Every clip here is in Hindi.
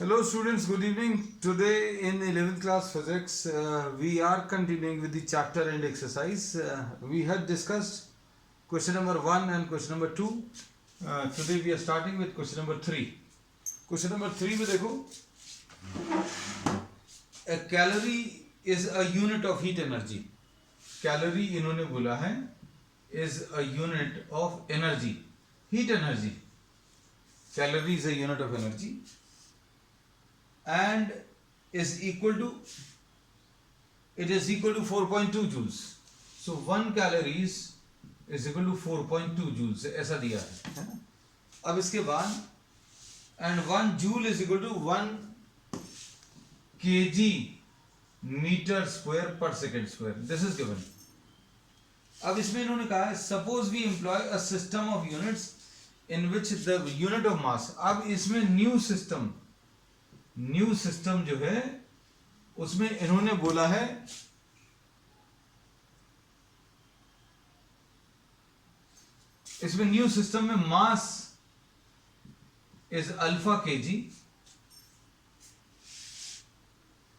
Hello students, good evening. Today in 11th class physics, we are continuing with the chapter and exercise. We had discussed question number 1 and question number 2. Today we are starting with question number 3. Question number 3 में देखो, a calorie is a unit of heat energy. Calorie इन्होंने बोला है is a unit of energy, heat energy. Calorie is a unit of energy and is equal to 4.2 joules. So 1 calories is equal to 4.2 joules, ऐसा दिया है ना. अब इसके बाद and 1 joule is equal to 1 kg meter square per second square. This is given. अब इसमें इन्होंने कहा है suppose we employ a system of units in which the unit of mass. अब इसमें न्यू सिस्टम जो है उसमें इन्होंने बोला है इसमें न्यू सिस्टम में mass is alpha KG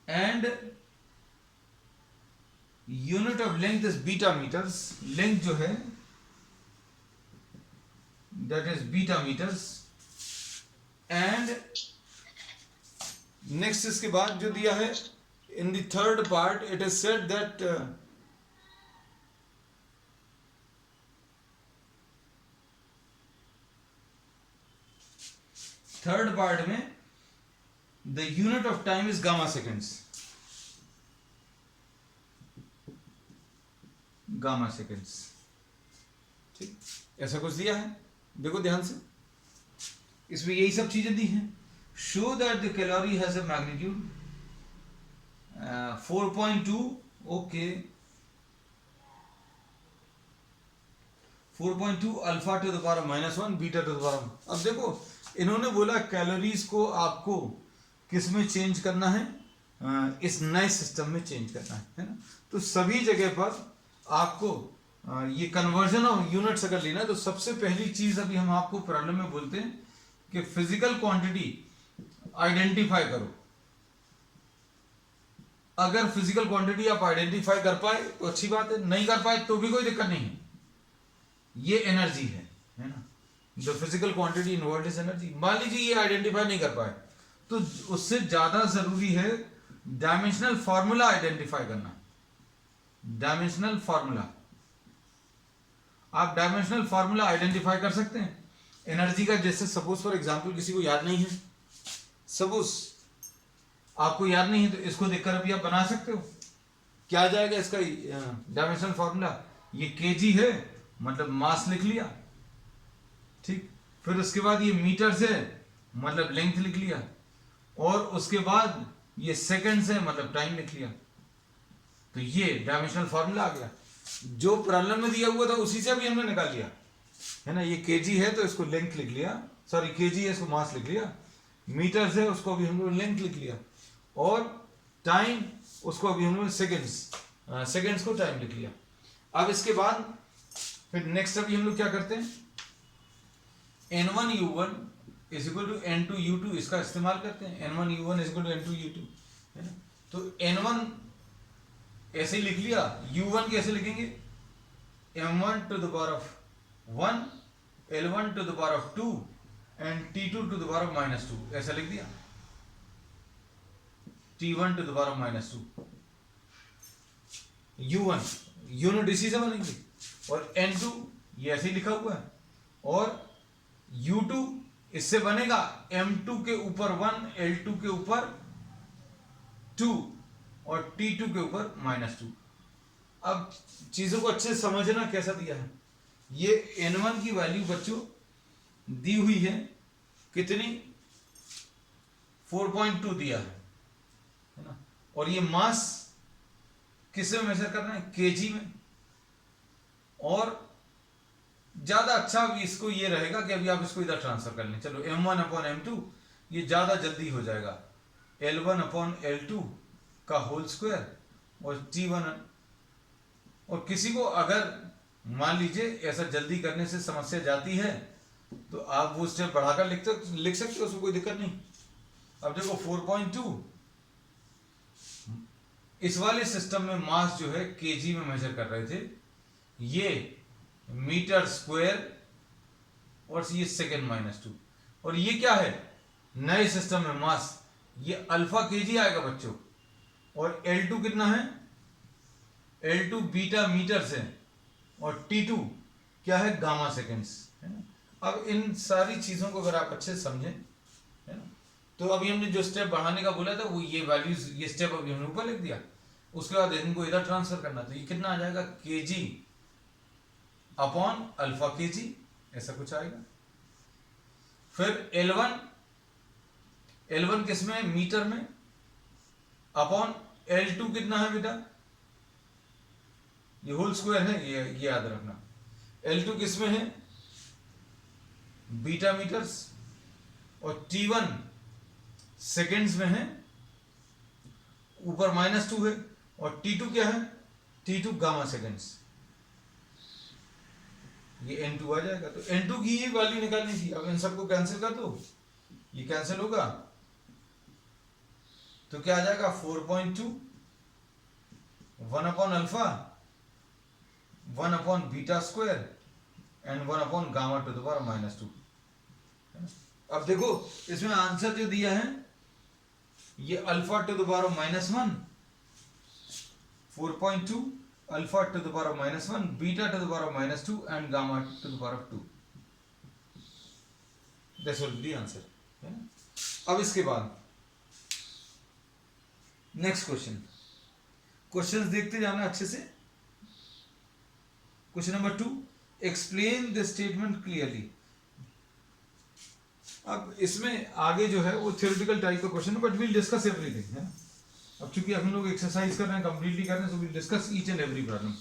and unit of length is beta metres. Length जो है that is beta metres. And next इसके बाद जो दिया है in the third part it is said that third part में the unit of time is gamma seconds. Gamma seconds, ठीक, ऐसा कुछ दिया है. देखो ध्यान से, इसमें यही सब चीजें दी हैं. Show that the calorie has a magnitude 4.2. Okay, 4.2 alpha two the power -1 beta two the power. अब देखो इन्होंने बोला कैलोरीज को आपको किस में चेंज करना है, इस नए सिस्टम में चेंज करना है ना. तो सभी जगह पर आपको ये कन्वर्जन ऑफ यूनिट्स अगर लेना है तो सबसे पहली चीज अभी हम आपको प्रॉब्लम में बोलते हैं कि फिजिकल क्वांटिटी आइडेंटिफाई करो. अगर फिजिकल क्वांटिटी आप आइडेंटिफाई कर पाए तो अच्छी बात है, नहीं कर पाए तो भी कोई दिक्कत नहीं है. ये एनर्जी है ना. The physical quantity involved is energy. मान लीजिए ये आइडेंटिफाई नहीं कर पाए तो उससे ज्यादा जरूरी है डायमेंशनल फॉर्मूला आइडेंटिफाई करना. डायमेंशनल फॉर्मूला, आप डायमेंशनल फॉर्मूला आइडेंटिफाई कर सकते हैं एनर्जी का. जैसे सपोज फॉर एग्जांपल किसी को याद नहीं है, सपोज आपको याद नहीं है तो इसको देखकर अभी आप बना सकते हो. क्या आ जाएगा इसका डायमेंशनल फॉर्मूला? ये केजी है मतलब मास लिख लिया, ठीक. फिर उसके बाद ये मीटर है मतलब लेंथ लिख लिया, और उसके बाद ये सेकंड है मतलब टाइम लिख लिया. तो ये डायमेंशनल फॉर्मूला आ गया. जो प्रॉब्लम में दिया हुआ था उसी से अभी हमने निकाल लिया है ना. ये केजी है तो इसको लेंथ लिख लिया, सॉरी केजी है इसको मास लिख लिया. मीटर है उसको अभी हम लोग लेंथ लिख लिया, और टाइम उसको अभी हम लोग सेकेंड्स को टाइम लिख लिया. अब इसके बाद फिर नेक्स्ट अभी हम लोग क्या करते हैं, n1u1 is equal to n2u2 इसका इस्तेमाल करते हैं. n1u1 is equal to n2u2 है ना. तो n1 ऐसे ही लिख लिया, u1 कैसे लिखेंगे, m1 to the power of 1, l1 to the power of 2 and t2 to the power of -2 ऐसा लिख दिया. t1 to the power of -2, u1 unit इसी से बनेंगे, और n2 ये ऐसे ही लिखा हुआ है, और u2 इससे बनेगा m2 के ऊपर 1, l2 के ऊपर 2 और t2 के ऊपर -2. अब चीजों को अच्छे से समझना कैसा दिया है. ये n1 की वैल्यू बच्चों दी हुई है कितनी, 4.2 दिया है ना. और ये मास किस में मेजर करना है, केजी में. और ज्यादा अच्छा अभी इसको ये रहेगा कि अभी आप इसको इधर ट्रांसफर कर लें. चलो m1/m2 ये ज्यादा जल्दी हो जाएगा, l1/l2 का होल स्क्वायर और t1. और किसी को अगर मान लीजिए ऐसा जल्दी करने से समस्या जाती है तो आप वो स्टेप बढ़ाकर लिख सकते हो, उसमें कोई दिक्कत नहीं. अब देखो 4.2, इस वाले सिस्टम में मास जो है केजी में मेजर कर रहे थे, ये मीटर स्क्वायर और ये सेकेंड -2, और ये क्या है नए सिस्टम में मास, ये अल्फा केजी आएगा बच्चों, और L2 कितना है, L2 बीटा मीटर्स है, और T2 क्या है गामा सेकेंड्स, है ना। अब इन सारी चीजों को अगर आप अच्छे से समझें, है ना, तो अभी हमने जो स्टेप बढ़ाने का बोला था वो ये वैल्यूज, ये स्टेप अभी हमने ऊपर लिख दिया, उसके बाद इनको इधर ट्रांसफर करना, तो ये कितना आ जाएगा केजी अपॉन अल्फा केजी, ऐसा कुछ आएगा। फिर L1 किसमें, मीटर में, अपॉन L2 कितना है बेटा, ये होल स्क्वायर है, ये याद रखना। L2 किसमें है, बीटा मीटर्स, और T1 सेकेंड्स में है, ऊपर -2 है, और T2 क्या है, T2 गामा सेकेंड्स, ये N2 आ जाएगा। तो N2 की ये वैल्यू निकालनी थी। अब इन सबको कैंसिल कर दो, ये कैंसिल होगा, तो क्या आ जाएगा 4.2, 1 upon alpha, 1 upon beta square and 1 upon gamma two the power -2। अब देखो इसमें आंसर जो दिया है ये alpha two the power -1, 4.2, alpha two the power -1, beta two the power -2 and gamma two the power 2। That's will be the answer. अब इसके बाद नेक्स्ट क्वेश्चंस देखते जाना अच्छे से। Question number 2, explain the statement clearly. अब इसमें आगे जो है वो थ्योरेटिकल टाइप का क्वेश्चन है, बट विल डिस्कस एवरीथिंग, है ना। अब चूंकि हम लोग एक्सरसाइज कर रहे हैं, कंप्लीटली कर रहे हैं, so will discuss each and every problem.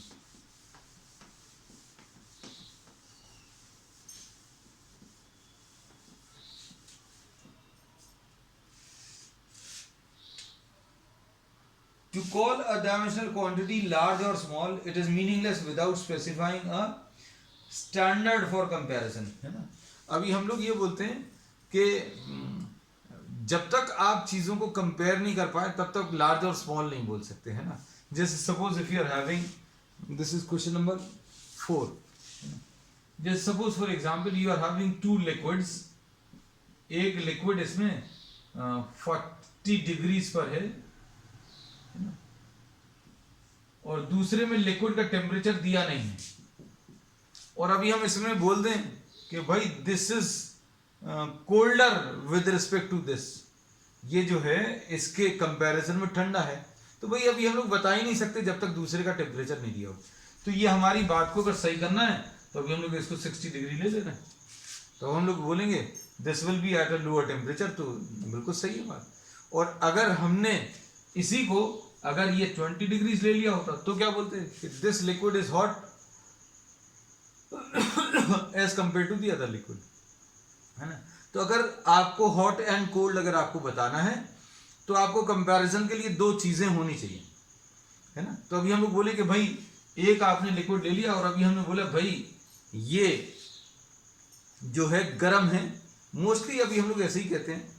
To call a dimensional quantity large or small, it is meaningless without specifying a standard for comparison, है ना। अभी हम लोग ये बोलते हैं कि जब तक आप चीजों को कंपेयर नहीं कर पाए तब तक लार्ज और स्मॉल नहीं बोल सकते, है ना। जैसे suppose if you are having, this is question number 4, जैसे suppose for example you are having 2 liquids, एक लिक्विड इसमें 40 डिग्रीज पर है ना, और दूसरे में लिक्विड का टेम्परेचर दिया नहीं है, और अभी हम इसमें बोल दें कि भाई this is colder with respect to this, ये जो है इसके कंपैरिजन में ठंडा है, तो भाई अभी हम लोग बता ही नहीं सकते जब तक दूसरे का टेम्परेचर नहीं दिया हो। तो ये हमारी बात को अगर सही करना है तो अभी हम लोग इसको 60 डिग्री ले रहे हैं, तो हम लोग बोलेंगे this will be at a lower temperature, तो बिल्कुल सही है बात। और अगर हमने इसी को अगर ये 20 डिग्रीज ले लिया होता तो क्या बोलते हैं, this liquid is hot as compare to the other liquid, है ना। तो अगर आपको हॉट एंड कोल्ड अगर आपको बताना है तो आपको कंपैरिजन के लिए 2 चीजें होनी चाहिए, है ना। तो अभी हम लोग बोले कि भाई एक आपने लिक्विड ले लिया, और अभी हमने बोला भाई ये जो है गर्म है, मोस्टली अभी हम लोग ऐसे ही कहते हैं।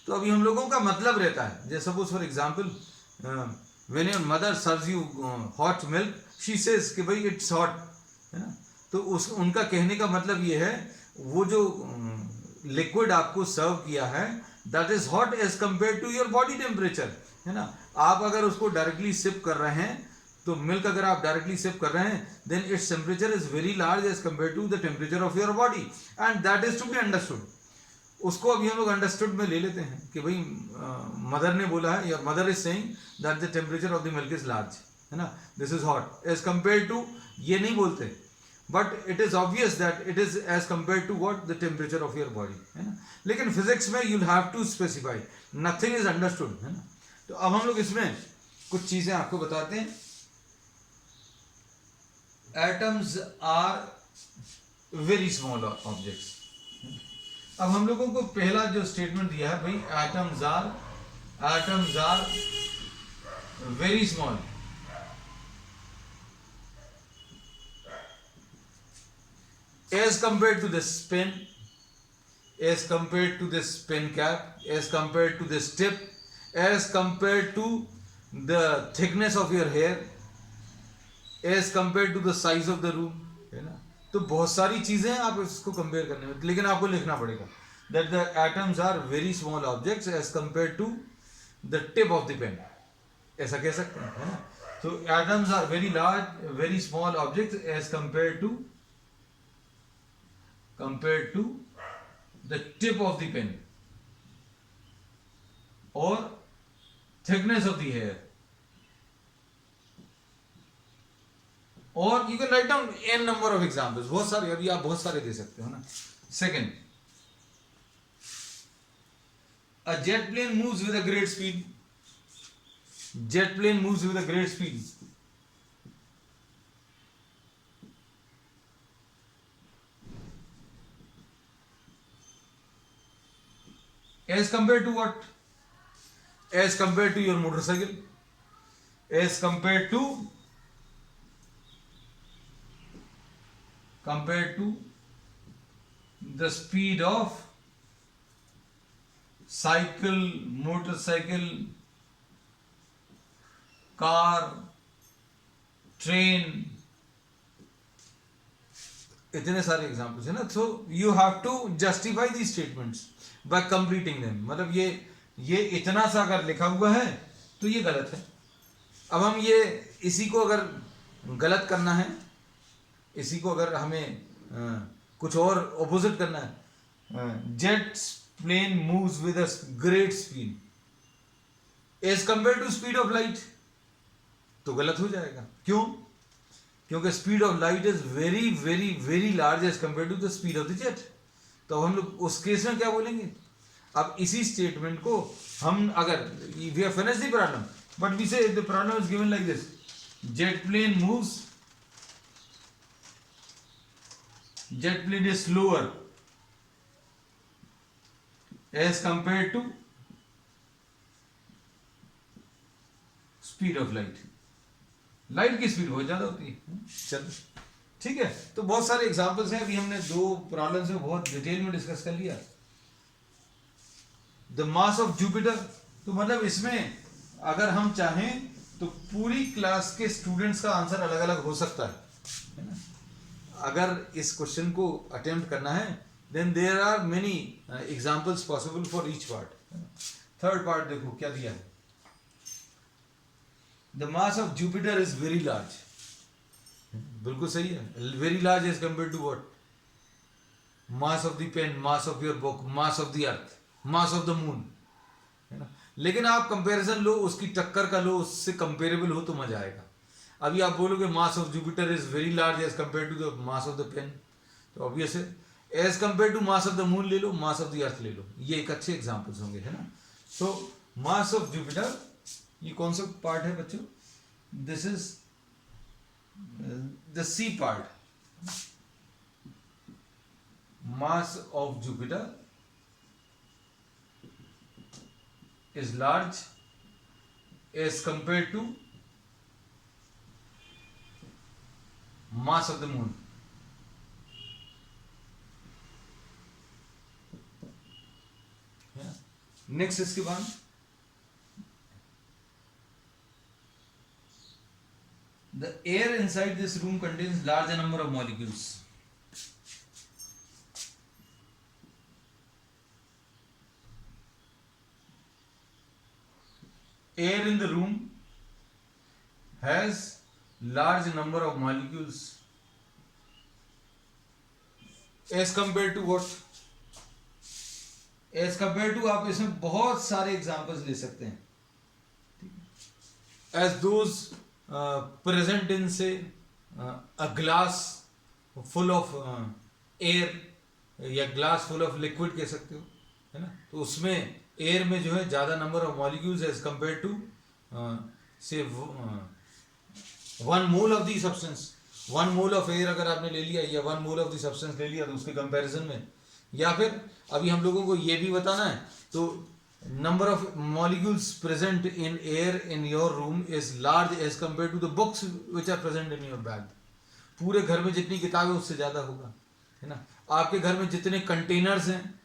तो अभी हम लोगों का मतलब रहता है, जैसे suppose for example when your mother serves you hot milk, she says कि भाई इट्स हॉट, है ना। तो उस उनका कहने का मतलब ये है वो जो लिक्विड आपको सर्व किया है that is hot as compare to your body temperature, है ना। आप अगर उसको डायरेक्टली सिप कर रहे हैं, तो मिल्क अगर आप डायरेक्टली सिप कर रहे हैं, then its temperature is very large as compare to the temperature of your body, and that is to be understood. उसको अभी हम लोग अंडरस्टूड में ले लेते हैं कि भाई मदर ने बोला है, या mother is saying that the temperature of the milk is large, है ना, this is hot as compare to, ये नहीं बोलते, but it is obvious that it is as compare to what the temperature of your body, है ना। लेकिन फिजिक्स में you have to specify, nothing is understood, है ना। तो अब हम लोग इसमें कुछ चीजें आपको बताते हैं। Atoms are very small objects. अब हम लोगों को पहला जो स्टेटमेंट दिया है भाई atoms are very small, as compare to the spin, as compared to this pen cap, as compared to this tip, as compared to the thickness of your hair, as compared to the size of the room, है ना। तो बहुत सारी चीजें हैं आप इसको कंपेयर करने में, लेकिन आपको लिखना पड़ेगा that the atoms are very small objects as compared to the tip of the pen, ऐसा कह सकते हैं, है ना। So atoms are very large, very small objects as compared to the tip of the pen or thickness of the hair, or you can write down n number of examples, बहुत सारे, अभी आप बहुत सारे दे सकते हो ना। Second, a jet plane moves with a great speed. Jet plane moves with a great speed. As compared to what? As compared to your motorcycle. As compared to the speed of cycle, motorcycle, car, train, इतने सारे एग्जाम्पल्स है ना। So you have to justify the statements by completing them. मतलब ये इतना सा अगर लिखा हुआ है तो ये गलत है। अब हम ये इसी को अगर गलत करना है, इसी को अगर हमें कुछ और ऑपोजिट करना है, jet plane moves with a great speed as compare to speed of light, तो गलत हो जाएगा। क्यों? क्योंकि speed of light is very very very large as compare to the speed of the jet. तो हम लोग उस केस में क्या बोलेंगे? अब इसी स्टेटमेंट को हम अगर we have finished the problem, but we say the problem is given like this, jet plane is slower as compared to speed of light. Light की स्पीड बहुत ज्यादा होती है। चलो ठीक है, तो बहुत सारे एग्जांपल्स हैं। अभी हमने दो प्रॉब्लम्स में बहुत डिटेल में डिस्कस कर लिया। द मास ऑफ जुपिटर, तो मतलब इसमें अगर हम चाहें तो पूरी क्लास के स्टूडेंट्स का आंसर अलग अलग हो सकता है ना। अगर इस क्वेश्चन को अटेम्प्ट करना है then there are many examples possible for each part. Third part देखो क्या दिया है, the mass of Jupiter is very large. बिल्कुल सही है, very large as compare to what? Mass of the pen, mass of your book, mass of the earth, mass of the moon, है ना। लेकिन आप कंपैरिजन लो, उसकी टक्कर का लो, उससे कंपेरेबल हो तो मजा आएगा। अभी आप बोलोगे mass of Jupiter is very large as compare to the mass of the pen, तो ऑब्वियस है। As compare to mass of the moon ले लो, मास ऑफ द अर्थ ले लो, ये एक अच्छे एग्जांपल्स होंगे, है ना। सो मास ऑफ जुपिटर, ये कौन सा पार्ट है बच्चों? This is the C part. Mass of Jupiter is large as compared to mass of the moon. Next इसके बाद the air inside this room contains large number of molecules. Air in the room has large number of molecules as compared to what? As compared to, आप इसमें बहुत सारे एग्जांपल्स ले सकते हैं। As those present in say a glass full of air, या ग्लास फुल ऑफ लिक्विड कह सकते हो, है ना। तो उसमें एयर में जो है ज्यादा number of molecules as compare to से 1 mole of the substance. 1 mole of air अगर आपने ले लिया या 1 मोल ऑफ दी सब्सटेंस ले लिया तो उसके कंपैरिजन में, या फिर अभी हम लोगों को ये भी बताना है, तो number of molecules present in air in your room is large as compare to the books which are present in your bag. पूरे घर में जितनी किताबें उससे ज्यादा होगा, है ना। आपके घर में जितने कंटेनर्स हैं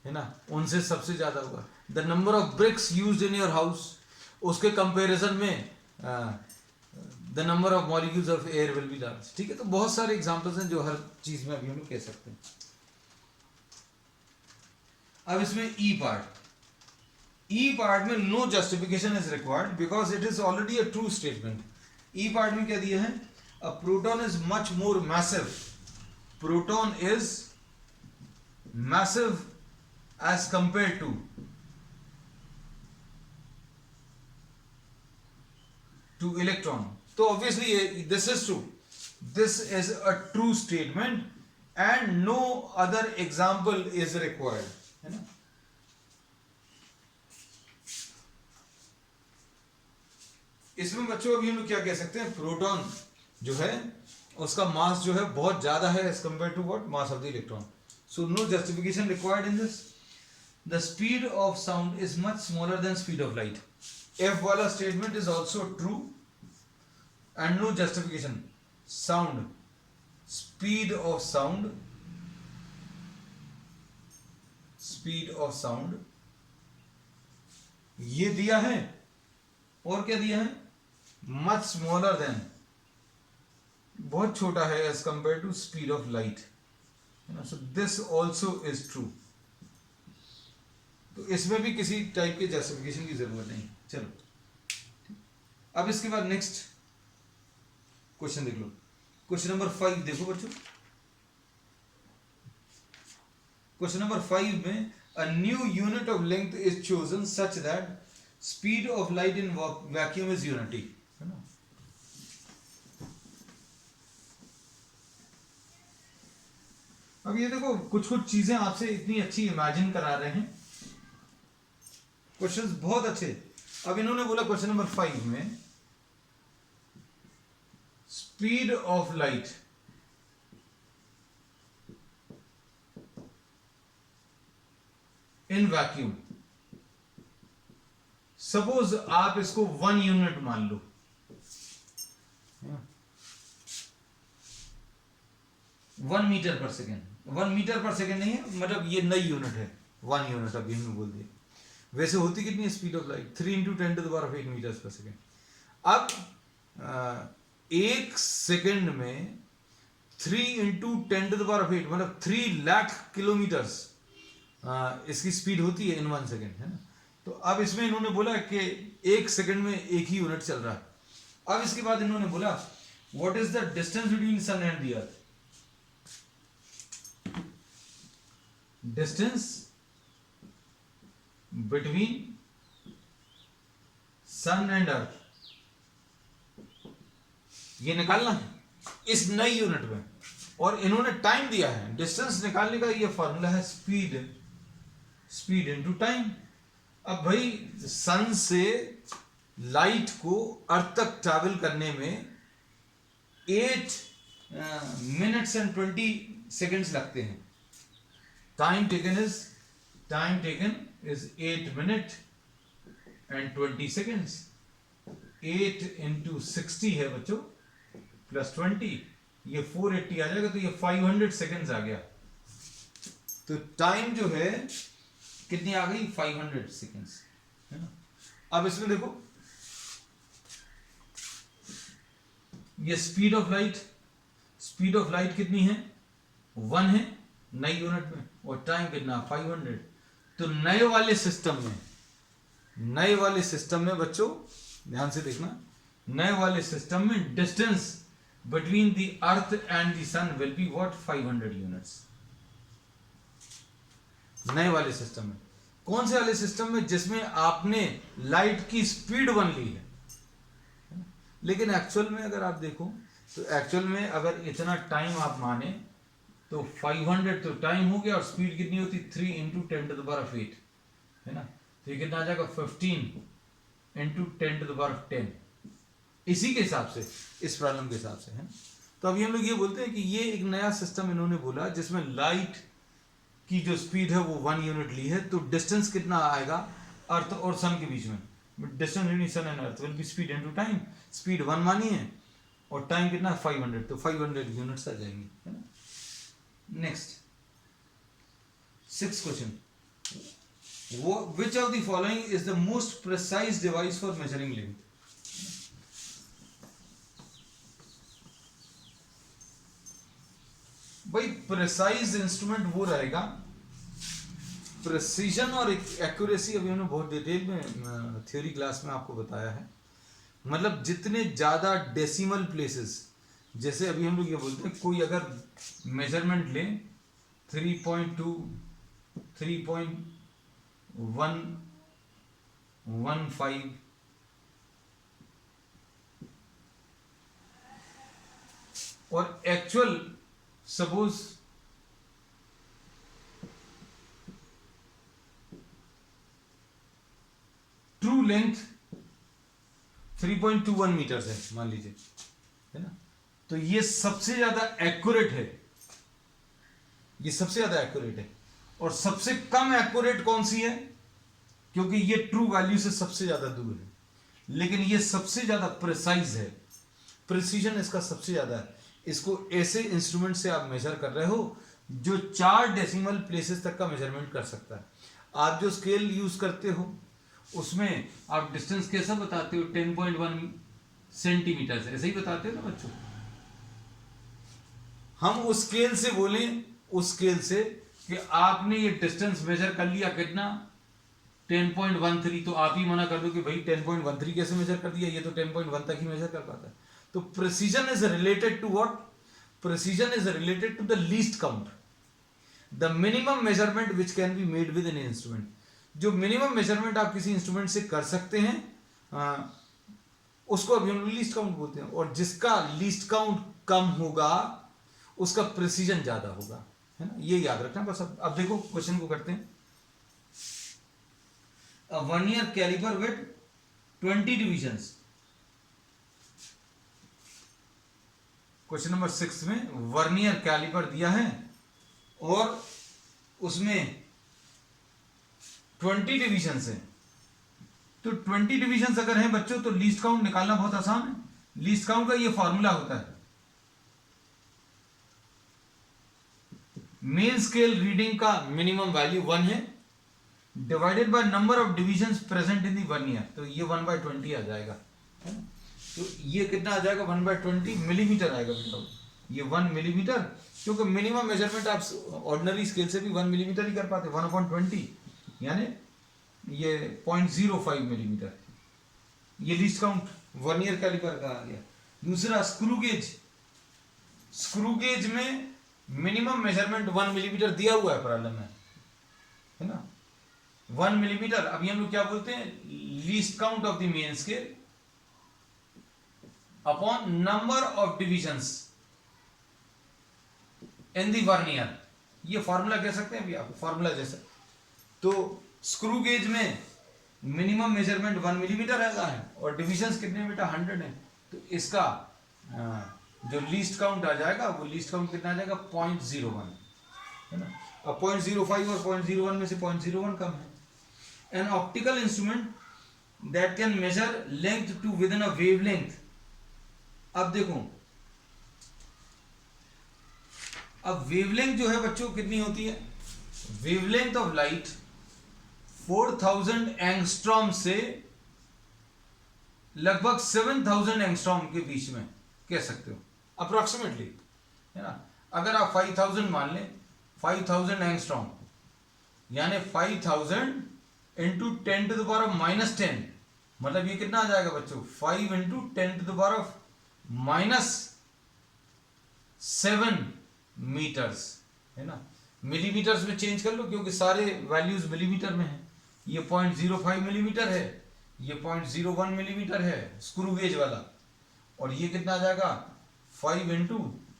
है ना, उनसे सबसे ज्यादा होगा। The number of BRICS used in your house, उसके कंपैरिजन में the number of molecules of air will be large. ठीक है, तो बहुत सारे एग्जांपल्स हैं जो हर चीज में अभी हम लोग कह सकते हैं। अब इसमें ई पार्ट में no justification is required because it is already a true statement. E part में क्या दिया है, a proton is much more massive, proton is massive as compare to electron. तो obviously this is true, this is a true statement and no other example is required, है ना। इसमें बच्चों अभी हम लोग क्या कह सकते हैं, प्रोटॉन जो है उसका मास जो है बहुत ज्यादा है as compare to what, mass of the electron. So no justification required in this. The speed of sound is much smaller than speed of light. F वाला statement is also true and no justification. Sound, speed of sound, speed of sound ये दिया है, और क्या दिया है, मच स्मॉलर देन, बहुत छोटा है as compare to speed of light, है ना। So this also is true. तो इसमें भी किसी टाइप के जस्टिफिकेशन की जरूरत नहीं। चलो अब इसके बाद नेक्स्ट क्वेश्चन देख लो। क्वेश्चन नंबर 5 देखो बच्चों। क्वेश्चन नंबर 5 में a new unit of length is chosen such that speed of light in vacuum is unity, है ना। अब ये देखो कुछ कुछ चीजें आपसे इतनी अच्छी इमेजिन करा रहे हैं, क्वेश्चंस बहुत अच्छे। अब इन्होंने बोला क्वेश्चन नंबर 5 में speed of light in vacuum, suppose आप इसको 1 यूनिट मान लो, 1 मीटर पर सेकेंड। 1 मीटर पर सेकेंड नहीं है, मतलब ये नई यूनिट है 1 यूनिट, अभी हमने बोल दिया। वैसे होती कितनी है स्पीड ऑफ लाइट, 3 × 10⁸ मीटर्स पर सेकेंड। अब 1 सेकेंड में 3 × 10⁸, मतलब 3 लाख किलोमीटर्स इसकी स्पीड होती है इन 1 सेकेंड, है ना। तो अब इसमें इन्होंने बोला कि 1 सेकेंड में एक ही यूनिट चल रहा है। अब इसके बाद इन्होंने बोला what is the distance between sun and the earth. Distance between sun and earth ये निकालना है इस नई यूनिट में, और इन्होंने टाइम दिया है। डिस्टेंस निकालने का ये फॉर्मूला है स्पीड इनटू टाइम। अब भाई सन से लाइट को अर्थ तक ट्रैवल करने में 8 मिनट्स एंड 20 सेकेंड्स लगते हैं। Time taken is 8 minute and 20 seconds. 8 × 60 है बच्चों, प्लस 20, ये 480 आ जाएगा, तो ये 500 सेकेंड्स आ गया। तो टाइम जो है कितनी आ गई, 500 सेकेंड्स, है ना। अब इसमें देखो ये स्पीड ऑफ लाइट कितनी है, 1 है नई यूनिट में, और टाइम कितना 500। तो नए वाले सिस्टम में बच्चों ध्यान से देखना, नए वाले सिस्टम में distance between the earth and the sun will be what, 500 units. नए वाले सिस्टम में, कौन से वाले सिस्टम में, जिसमें आपने लाइट की स्पीड 1 ली है। लेकिन एक्चुअल में अगर आप देखो तो एक्चुअल में अगर इतना टाइम आप माने तो 500 तो टाइम हो गया, और स्पीड कितनी होती, 3 × 10⁸, है ना। तो ये कितना आ जाएगा, 15 × 10⁻10। इसी के हिसाब से, इस प्रॉब्लम के हिसाब से, है ना। तो अभी हम लोग ये बोलते हैं कि ये एक नया सिस्टम इन्होंने बोला जिसमें लाइट की जो स्पीड है वो 1 यूनिट ली है। तो डिस्टेंस कितना आएगा अर्थ और सन के बीच में, distance between sun and earth will be speed into time. Speed 1 मानी है और टाइम कितना है 500, तो 500 यूनिट्स आ जाएंगे, है ना। Next 6th question, Which of the following is the most precise device for measuring length? भाई प्रिसाइज इंस्ट्रूमेंट वो रहेगा, प्रिसीजन और एक्यूरेसी अभी हमने बहुत डिटेल में थ्योरी क्लास में आपको बताया है। मतलब जितने ज़्यादा डेसिमल प्लेसेस, जैसे अभी हम लोग ये बोलते हैं कोई अगर मेजरमेंट ले 3.2 3.115 और actual suppose true length 3.21 metres है मान लीजिए, है ना, तो ये सबसे ज्यादा एक्यूरेट है, ये सबसे ज्यादा एक्यूरेट है। और सबसे कम एक्यूरेट कौन सी है, क्योंकि ये ट्रू वैल्यू से सबसे ज्यादा दूर है, लेकिन ये सबसे ज्यादा प्रिसाइज है, प्रिसीजन इसका सबसे ज्यादा है। इसको ऐसे इंस्ट्रूमेंट से आप मेजर कर रहे हो जो 4 डेसिमल प्लेसेस तक का मेजरमेंट कर सकता है। आप जो स्केल यूज करते हो उसमें आप डिस्टेंस कैसा बताते हो, 10.1 सेंटीमीटर ऐसे ही बताते हो ना बच्चों। हम उस स्केल से बोलें, उस स्केल से कि आपने ये डिस्टेंस मेजर कर लिया कितना 10.13, तो आप ही मना कर दो कि भाई 10.13 कैसे मेजर कर दिया, ये तो 10.1 तक ही मेजर कर पाता है। तो precision is related to what, precision is related to the least count, the minimum measurement which can be made with an instrument. जो मिनिमम मेजरमेंट आप किसी इंस्ट्रूमेंट से कर सकते हैं उसको अभी हम लीस्ट काउंट बोलते हैं, और जिसका लीस्ट काउंट कम होगा उसका प्रिसीजन ज्यादा होगा, है ना, ये याद रखना बस। अब देखो क्वेश्चन को करते हैं। Vernier calliper with 20 divisions, question number 6 में वर्नियर कैलिपर दिया है और उसमें 20 डिविजन्स है। तो 20 डिविजन्स अगर हैं बच्चों तो लीस्ट काउंट निकालना बहुत आसान है। लीस्ट काउंट का ये फॉर्मूला होता है, मेन स्केल रीडिंग का मिनिमम वैल्यू 1 है divided by number of divisions present in the vernier, तो ये 1/20 आ जाएगा, है ना। तो ये कितना आ जाएगा 1/20 मिलीमीटर आएगा बेटा, ये 1 मिलीमीटर, क्योंकि मिनिमम मेजरमेंट आप ऑर्डिनरी स्केल से भी 1 मिलीमीटर ही कर पाते, 1/20 यानी ये 0.05 मिलीमीटर, ये लीस्ट काउंट वर्नियर कैलिपर का आ गया। दूसरा स्क्रू गेज, स्क्रू गेज में मिनिमम मेजरमेंट 1 मिलीमीटर दिया हुआ है प्रॉब्लम में, है ना, 1 मिलीमीटर। अभी हम लोग क्या बोलते हैं, least count of the main scale upon number of divisions in the vernier, ये फॉर्मूला कह सकते हैं अभी आप, फॉर्मूला जैसा। तो स्क्रू गेज में मिनिमम मेजरमेंट 1 मिलीमीटर रहता है और डिविजन्स कितने बेटा 100 है, तो इसका जो लीस्ट काउंट आ जाएगा वो लीस्ट काउंट कितना आ जाएगा 0.01, है ना। अब 0.05 और 0.01 में से 0.01 कम है। An optical instrument that can measure length to within a wavelength. अब देखो, अब वेवलेंथ जो है बच्चों कितनी होती है, वेवलेंथ ऑफ लाइट 4000 एंगस्ट्रॉम से लगभग 7000 एंगस्ट्रॉम के बीच में कह सकते हो अप्रोक्सीमेटली, है ना। अगर आप 5000 मान लें, 5000 एंगस्ट्रॉम यानी 5000 into 10 to the power of -10, मतलब ये कितना आ जाएगा बच्चों 5 into 10 to the power of -7 metres, है ना। मिलीमीटर्स में चेंज कर लो क्योंकि सारे वैल्यूज मिलीमीटर में है। ये 0.05 मिलीमीटर है, ये 0.01 मिलीमीटर है स्क्रू गेज वाला, और ये कितना आ जाएगा 5 into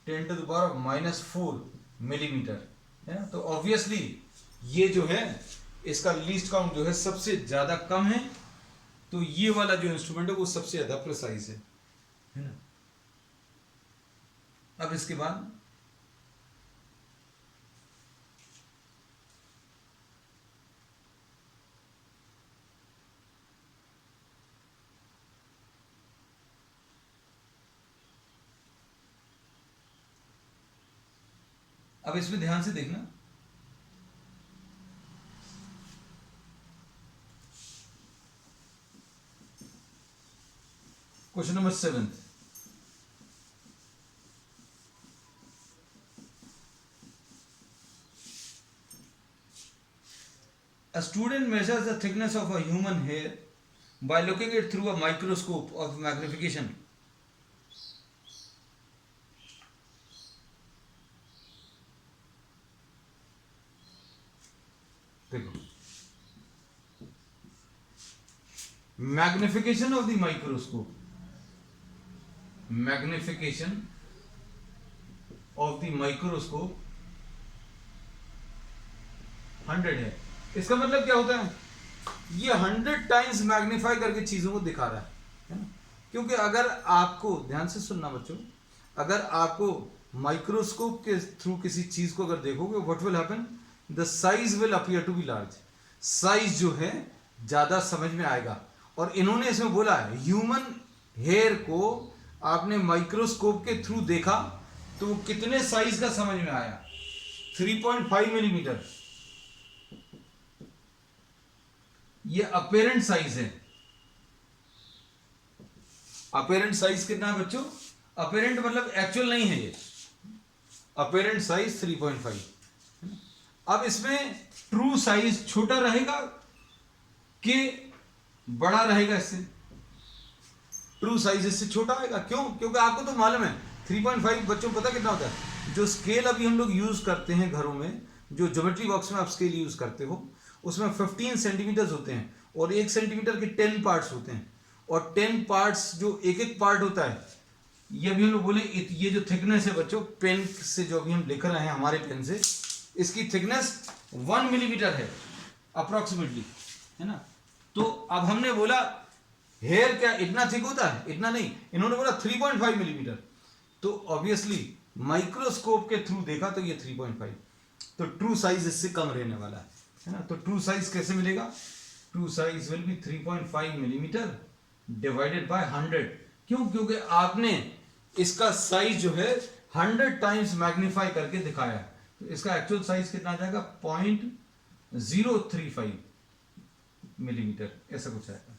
10 to the power of -4 millimetre, है ना। तो ऑब्वियसली ये जो है इसका लीस्ट काउंट जो है सबसे ज्यादा कम है, तो ये वाला जो इंस्ट्रूमेंट है वो सबसे ज्यादा प्रिसाइज है ना। अब इसके बाद अब इसमें ध्यान से देखना, question number 7, a student measures the thickness of a human hair by looking it through a microscope of magnification. देखो, magnification of the microscope, magnification of the microscope 100 है। इसका मतलब क्या होता है, ये 100 टाइम्स मैग्नीफाई करके चीजों को दिखा रहा है ना। क्योंकि अगर आपको, ध्यान से सुनना बच्चों, अगर आपको माइक्रोस्कोप के थ्रू किसी चीज को अगर देखोगे, what will happen, the size will appear to be large, size जो है ज्यादा समझ में आएगा। और इन्होंने इसमें बोला है ह्यूमन हेयर को आपने माइक्रोस्कोप के थ्रू देखा तो वो कितने साइज का समझ में आया, 3.5 मिलीमीटर, ये अपेरेंट साइज है। अपेरेंट साइज कितना है बच्चों, अपेरेंट मतलब एक्चुअल नहीं है, ये अपेरेंट साइज 3.5। अब इसमें ट्रू साइज छोटा रहेगा कि बड़ा रहेगा, इससे ट्रू साइज इससे छोटा आएगा। क्यों, क्योंकि आपको तो मालूम है 3.5 बच्चों को पता कितना होता है। जो स्केल अभी हम लोग यूज करते हैं घरों में, जो ज्योमेट्री बॉक्स में आप स्केल यूज करते हो, उसमें 15 सेंटीमीटर होते हैं और 1 सेंटीमीटर के 10 पार्ट्स होते हैं। और 10 पार्ट्स जो एक एक पार्ट होता है, ये अभी हम लोग बोले, ये जो थिकनेस है बच्चों, पेन से जो अभी हम लिख रहे हैं हमारे पेन से, इसकी थिकनेस 1 मिलीमीटर है अप्रोक्सीमेटली, है ना। तो अब हमने बोला हेयर क्या इतना थिक होता है, इतना नहीं, इन्होंने बोला 3.5 मिलीमीटर। तो ऑब्वियसली माइक्रोस्कोप के थ्रू देखा तो ये 3.5, तो ट्रू साइज इससे कम रहने वाला है ना। तो ट्रू साइज कैसे मिलेगा, true size will be 3.5 millimetre divided by 100। क्यों, क्योंकि आपने इसका साइज जो है 100 टाइम्स मैग्नीफाई करके दिखाया, तो इसका एक्चुअल साइज कितना आ जाएगा, 0.035 मिलीमीटर, ऐसा कुछ आएगा।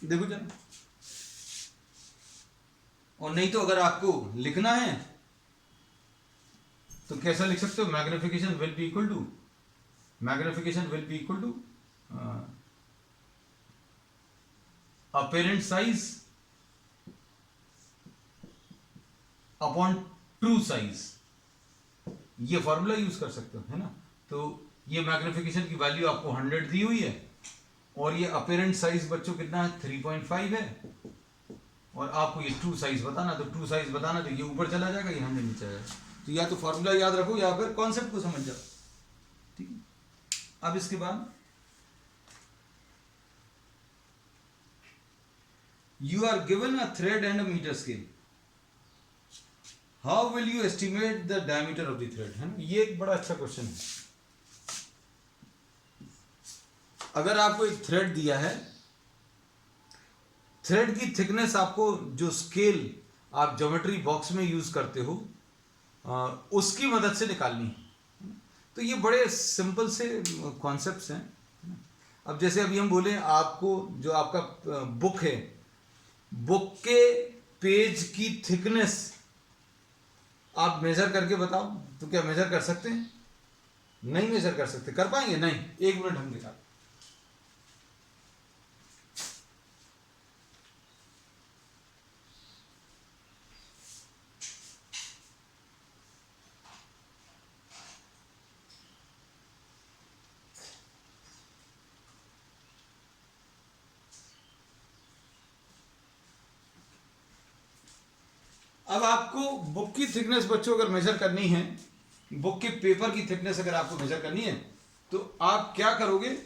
देखो जरा, और नहीं तो अगर आपको लिखना है तो कैसा लिख सकते हो, magnification will be equal to, magnification will be equal to apparent size upon true size, ये फॉर्मूला यूज कर सकते हो, है ना। तो ये मैग्निफिकेशन की वैल्यू आपको 100 दी हुई है और ये अपेरेंट साइज बच्चों कितना है, 3.5 है, और आपको ये ट्रू साइज बताना, तो ट्रू साइज बताना तो ये ऊपर चला जाएगा, ये 100 नीचे आएगा। तो या तो फॉर्मूला याद रखो या फिर कॉन्सेप्ट को समझ जाओ, ठीक है। अब इसके बाद you are given a thread and a meter scale, how will you estimate the diameter of the thread, है ना। ये एक बड़ा अच्छा क्वेश्चन है। अगर आपको एक थ्रेड दिया है, थ्रेड की थिकनेस आपको जो स्केल आप ज्योमेट्री बॉक्स में यूज करते हो उसकी मदद से निकालनी है। तो ये बड़े सिंपल से कॉन्सेप्ट्स हैं। अब जैसे अभी हम बोले आपको जो आपका बुक है, बुक के पेज की थिकनेस आप मेजर करके बताओ, तो क्या मेजर कर सकते हैं, नहीं मेजर कर सकते, कर पाएंगे नहीं, 1 मिनट हम दिखा। अब आपको बुक की थिकनेस बच्चों अगर मेजर करनी है, बुक के पेपर की थिकनेस अगर आपको मेजर करनी है, तो आप क्या करोगे,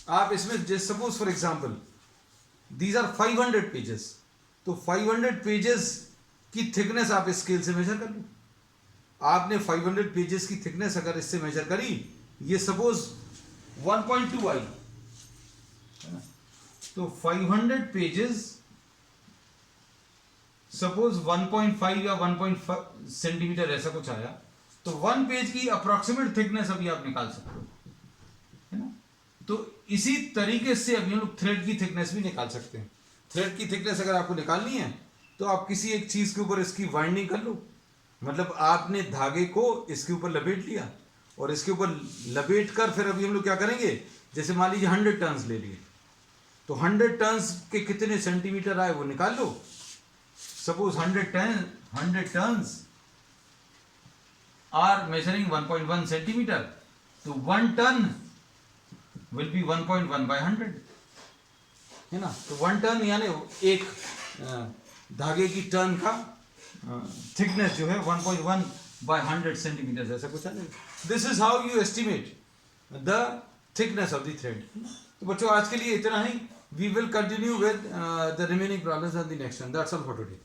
आप इसमें just suppose for example these are 500 pages, तो 500 पेजेस की थिकनेस आप स्केल से मेजर कर लो। आपने 500 पेजेस की थिकनेस अगर इससे मेजर करी, ये सपोज 1.2 आई, तो 500 पेजेस सपोज 1.5 या 1.5 सेंटीमीटर ऐसा कुछ आया, तो 1 पेज की अप्रोक्सीमेट थिकनेस अभी आप निकाल सकते हो, है ना। तो इसी तरीके से अभी हम लोग थ्रेड की थिकनेस भी निकाल सकते हैं। थ्रेड की थिकनेस अगर आपको निकालनी है तो आप किसी एक चीज के ऊपर इसकी वाइंडिंग कर लो, मतलब आपने धागे को इसके ऊपर लपेट लिया और इसके ऊपर लपेट कर फिर अभी हम लोग क्या करेंगे, जैसे मान लीजिए 100 टर्न्स ले लिए तो 100 टर्न्स के कितने सेंटीमीटर आए वो निकाल लो। Suppose 100 turns are measuring 1.1 centimeter, तो 1 टन विल बी 1.1 बाय 100, है ना। तो 1 टन यानी एक धागे की टर्न का थिकनेस जो है 1.1 बाय 100 सेंटीमीटर ऐसा कुछ है। This is how you estimate the thickness of the thread. तो बच्चों आज के लिए इतना ही। We will continue with the remaining problems on the next one. That's all for today.